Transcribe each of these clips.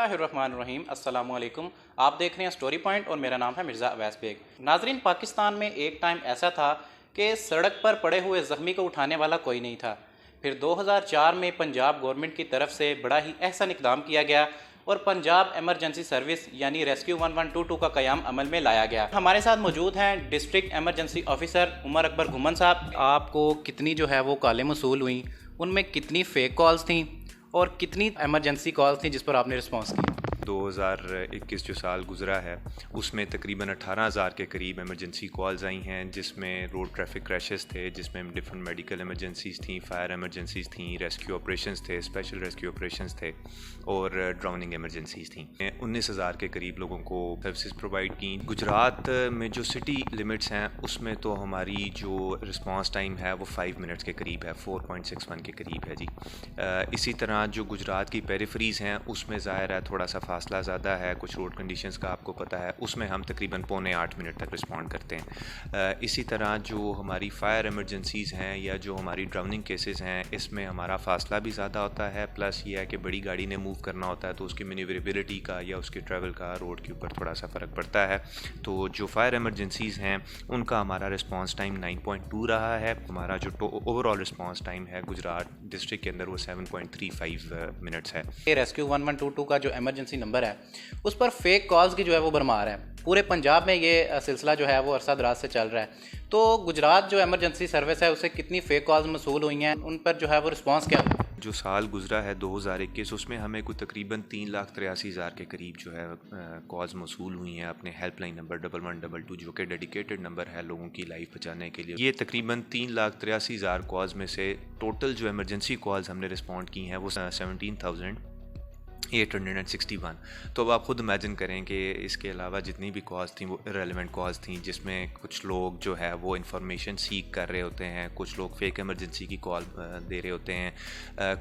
बिस्मिल्लाहिर्रहमानिर्रहीम अस्सलामुअलैकुम। आप देख रहे हैं स्टोरी पॉइंट और मेरा नाम है मिर्ज़ा अवैस बेग। नाजरीन, पाकिस्तान में एक टाइम ऐसा था कि सड़क पर पड़े हुए ज़ख्मी को उठाने वाला कोई नहीं था। फिर 2004 में पंजाब गवर्नमेंट की तरफ से बड़ा ही एहसन इक़दाम किया गया और पंजाब एमरजेंसी सर्विस यानी रेस्क्यू 1122 का क़याम अमल में लाया गया। हमारे साथ मौजूद हैं district emergency officer Umar Akbar Ghuman साहब। आपको कितनी जो है वो कॉलें मसूल हुई, उनमें कितनी फ़ेक कॉल्स थी और कितनी एमरजेंसी कॉल्स थी जिस पर आपने रिस्पॉन्स की? 2021 जो साल गुज़रा है उसमें तकरीबन 18,000 के करीब एमरजेंसी कॉल्स आई हैं, जिसमें रोड ट्रैफिक क्रैशेस थे, जिसमें डिफरेंट मेडिकल एमरजेंसीज़ थी, फायर एमरजेंसीज़ थी, रेस्क्यू ऑपरेशंस थे, स्पेशल रेस्क्यू ऑपरेशंस थे और ड्राउनिंग एमरजेंसीज़ थी। 19,000 के करीब लोगों को सर्विसेज प्रोवाइड की। गुजरात में जो सिटी लिमिट्स हैं उसमें तो हमारी जो रिस्पॉन्स टाइम है वो 5 मिनट्स के करीब है, 4.61 के करीब है जी। इसी तरह जो गुजरात की पेरिफरीज़ हैं उसमें ज़ाहिर है थोड़ा सा फासला ज़्यादा है, कुछ रोड कंडीशंस का आपको पता है, उसमें हम तकरीबन 7.25 मिनट तक रिस्पॉन्ड करते हैं। इसी तरह जो हमारी फ़ायर एमरजेंसीज़ हैं या जो हमारी ड्राउनिंग केसेस हैं, इसमें हमारा फ़ासला भी ज़्यादा होता है, प्लस ये है कि बड़ी गाड़ी ने मूव करना होता है तो उसकी मैन्यूवरेबिलिटी का या उसके ट्रैवल का रोड के ऊपर थोड़ा सा फ़र्क पड़ता है। तो जो फायर एमरजेंसीज़ हैं उनका हमारा रिस्पॉन्स टाइम 9.2 रहा है। हमारा जो ओवरऑल रिस्पॉन्स टाइम है गुजरात डिस्ट्रिक्ट के अंदर वो 7.35 मिनट्स है। ये रेस्क्यू 1122 का जो एमरजेंसी नंबर है उस पर फेक कॉल्स की जो है वो भरमार है। पूरे पंजाब में ये सिलसिला जो है वो अरसा दराज से चल रहा है। तो गुजरात जो एमरजेंसी सर्विस है उसे कितनी फ़ेक कॉल्स मसूल हुई हैं, उन पर जो है वो रिस्पॉन्स क्या हुआ? जो साल गुजरा है 2021 उसमें हमें कोई तकरीबन 3,83,000 के करीब जो है कॉल्स मसूल हुई हैं अपने हेल्पलाइन नंबर 1122 जो कि डेडिकेटेड नंबर है लोगों की लाइफ बचाने के लिए। ये तकरीबन 3,83,000 कॉल्स में से टोटल जो एमरजेंसी कॉल्स हमने रिस्पॉन्ड की हैं वो 17,861। तो अब आप ख़ुद इमेजिन करें कि इसके अलावा जितनी भी कॉल्स थी वो इररेलेवेंट कॉल्स थी, जिसमें कुछ लोग जो है वो इन्फॉर्मेशन सीख कर रहे होते हैं, कुछ लोग फेक इमरजेंसी की कॉल दे रहे होते हैं,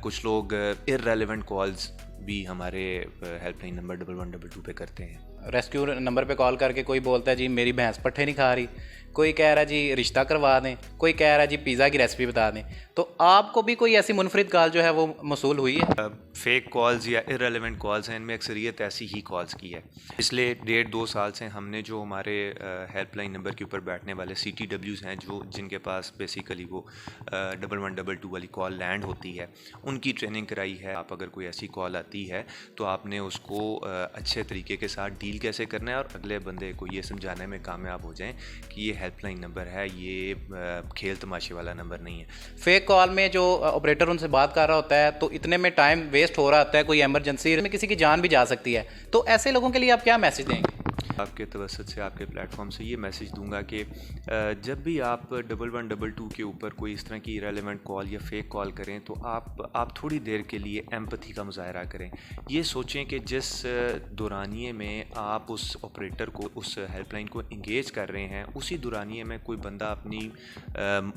कुछ लोग इररेलेवेंट कॉल्स भी हमारे हेल्पलाइन नंबर 1122 पे करते हैं। रेस्क्यू नंबर पे कॉल करके कोई बोलता है जी मेरी भैंस पट्ठे नहीं खा रही, कोई कह रहा है जी रिश्ता करवा दें, कोई कह रहा है जी पिज़्ज़ा की रेसिपी बता दें। तो आपको भी कोई ऐसी मुनफरिद कॉल जो है वो मसूल हुई है? फेक कॉल्स या इररेलेवेंट कॉल्स हैं, इनमें अक्सरियत ऐसी ही कॉल्स की है। पिछले 1.5-2 साल से हमने जो हमारे हेल्पलाइन नंबर के ऊपर बैठने वाले CTWs हैं जो जिनके पास बेसिकली वो 1122 वाली कॉल लैंड होती है, उनकी ट्रेनिंग कराई है। आप अगर कोई ऐसी कॉल आती है तो आपने उसको अच्छे तरीके के साथ डील कैसे करना है और अगले बंदे को ये समझाने में कामयाब हो जाएं कि ये हेल्पलाइन नंबर है, ये खेल तमाशे वाला नंबर नहीं है। फेक कॉल में जो ऑपरेटर उनसे बात कर रहा होता है तो इतने में टाइम वेस्ट हो रहा होता है, कोई एमरजेंसी में किसी की जान भी जा सकती है। तो ऐसे लोगों के लिए आप क्या मैसेज देंगे? आपके तवसत से आपके प्लेटफॉर्म से ये मैसेज दूंगा कि जब भी आप 1122 के ऊपर कोई इस तरह की इररेलेवेंट कॉल या फेक कॉल करें तो आप थोड़ी देर के लिए एम्पैथी का मुजाहरा करें। ये सोचें कि जिस दौरानिए में आप उस ऑपरेटर को, उस हेल्पलाइन को इंगेज कर रहे हैं, उसी दौरानिए में कोई बंदा अपनी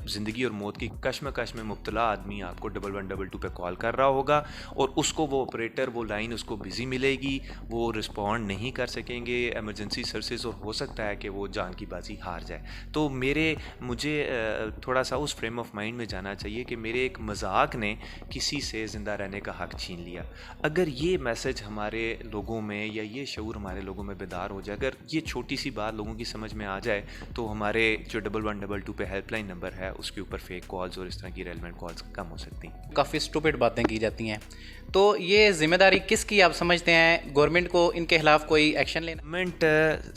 ज़िंदगी और मौत की कश्मकश में मुब्तला आदमी आपको 1122 पे कॉल कर रहा होगा और उसको वो ऑपरेटर, वो लाइन उसको बिज़ी मिलेगी, वो रिस्पॉन्ड नहीं कर सकेंगे एमरजेंसी सर्विसेज और हो सकता है कि वो जान की बाजी हार जाए। तो मुझे थोड़ा सा उस फ्रेम ऑफ माइंड में जाना चाहिए कि मेरे एक मजाक ने किसी से ज़िंदा रहने का हक छीन लिया। अगर ये मैसेज हमारे लोगों में या ये शऊर हमारे लोगों में बेदार हो जाए, अगर ये छोटी सी बात लोगों की समझ में आ जाए तो हमारे जो 1122 पे हेल्पलाइन नंबर है उसके ऊपर फेक कॉल्स और इस तरह की रेलेवेंट कॉल्स कम हो सकती हैं। काफ़ी स्टूपिड बातें की जाती हैं। तो ये जिम्मेदारी किसकी आप समझते हैं? गवर्नमेंट को इनके खिलाफ कोई एक्शन लेना? गवर्नमेंट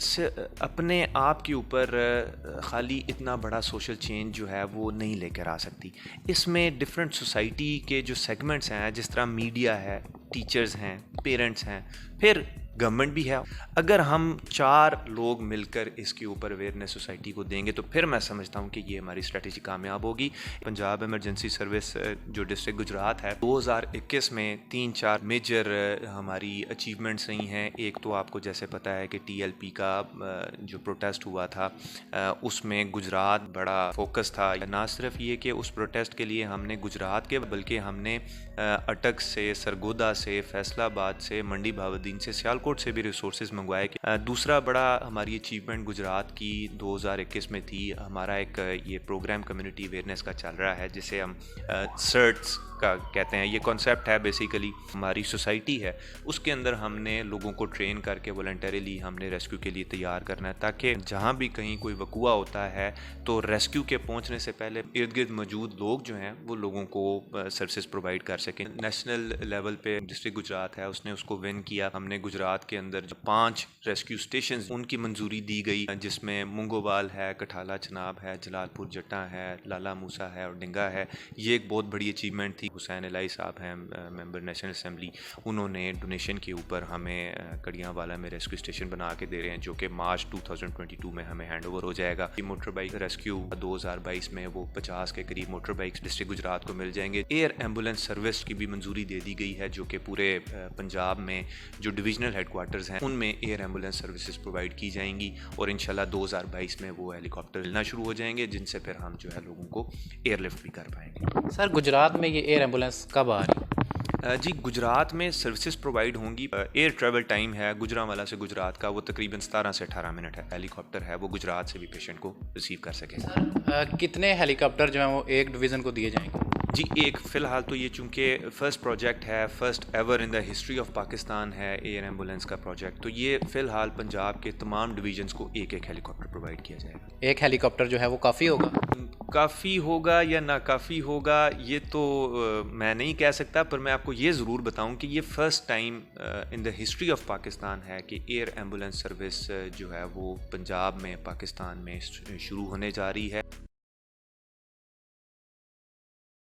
से अपने आप के ऊपर खाली इतना बड़ा सोशल चेंज जो है वो नहीं लेकर आ सकती। इसमें डिफरेंट सोसाइटी के जो सेगमेंट्स हैं, जिस तरह मीडिया है, टीचर्स हैं, पेरेंट्स हैं, फिर गवर्नमेंट भी है। अगर हम 4 लोग मिलकर इसके ऊपर अवेयरनेस सोसाइटी को देंगे तो फिर मैं समझता हूँ कि ये हमारी स्ट्रेटजी कामयाब होगी। पंजाब एमरजेंसी सर्विस जो डिस्ट्रिक्ट गुजरात है, 2021 में 3-4 मेजर हमारी अचीवमेंट्स रही हैं। एक तो आपको जैसे पता है कि TLP का जो प्रोटेस्ट हुआ था उसमें गुजरात बड़ा फोकस था। ना सिर्फ ये कि उस प्रोटेस्ट के लिए हमने गुजरात के बल्कि हमने अटक से, सरगोदा से, फैसलाबाद से, मंडी भावदीन से, सियालकोट एयरपोर्ट से भी रिसोर्सेज मंगवाए। दूसरा बड़ा हमारी अचीवमेंट गुजरात की 2021 में थी। हमारा एक ये प्रोग्राम कम्युनिटी अवेयरनेस का चल रहा है जिसे हम सर्ट्स का कहते हैं। ये कॉन्सेप्ट है बेसिकली हमारी सोसाइटी है उसके अंदर हमने लोगों को ट्रेन करके वॉलंटरीली हमने रेस्क्यू के लिए तैयार करना है, ताकि जहाँ भी कहीं कोई वकुआ होता है तो रेस्क्यू के पहुँचने से पहले इर्द गिर्द मौजूद लोग जो हैं वो लोगों को सर्विसेज प्रोवाइड कर सकें। नेशनल लेवल पे डिस्ट्रिक्ट गुजरात है उसने उसको विन किया। हमने गुजरात के अंदर जो 5 रेस्क्यू स्टेशन उनकी मंजूरी दी गई, जिसमें मुंगोवाल है, कठाला चनाब है, जलालपुर जट्टा है, लाला मूसा है और डिंगा है। ये एक बहुत बड़ी अचीवमेंट थी। हुसैन अलाई साहब हैं मेंबर नेशनल असेंबली, उन्होंने डोनेशन के ऊपर हमें कड़ियांवाला में रेस्क्यू स्टेशन बना के दे रहे हैं जो कि मार्च 2022 में हमें हैंड ओवर हो जाएगा। मोटर बाइक रेस्क्यू 2022 में वो 50 के करीब मोटर बाइक्स डिस्ट्रिक्ट गुजरात को मिल जाएंगे। एयर एम्बुलेंस सर्विस की भी मंजूरी दे दी गई है जो कि पूरे पंजाब में जो डिविजनल हेडक्वार्टर्स हैं उनमें एयर एम्बुलेंस सर्विसेज प्रोवाइड की जाएंगी और इंशाल्लाह 2022 में वो हेलीकॉप्टर मिलना शुरू हो जाएंगे जिनसे फिर हम जो है लोगों को एयरलिफ्ट भी कर पाएंगे। सर गुजरात में ये एयर एम्बुलेंस कब आ रही है? जी गुजरात में सर्विसेज प्रोवाइड होंगी। एयर ट्रैवल टाइम है गुजरांवाला से गुजरात का वो तकरीबन 17 से 18 मिनट है। हेलीकॉप्टर है वो गुजरात से भी पेशेंट को रिसीव कर सकेगा। कितने हेलीकॉप्टर जो हैं वो एक डिवीज़न को दिए जाएंगे? जी एक फ़िलहाल तो ये चूँकि फ़र्स्ट प्रोजेक्ट है, first ever in the history of Pakistan है एयर एम्बुलेंस का प्रोजेक्ट, तो ये फ़िलहाल पंजाब के तमाम डिवीजन्स को एक एक हेलीकॉप्टर प्रोवाइड किया जाएगा। एक हेलीकॉप्टर जो है वो काफ़ी होगा? काफ़ी होगा या ना काफ़ी होगा ये तो मैं नहीं कह सकता, पर मैं आपको ये ज़रूर बताऊं कि ये first time in the history of Pakistan है कि एयर एम्बुलेंस सर्विस जो है वो पंजाब में पाकिस्तान में शुरू होने जा रही है।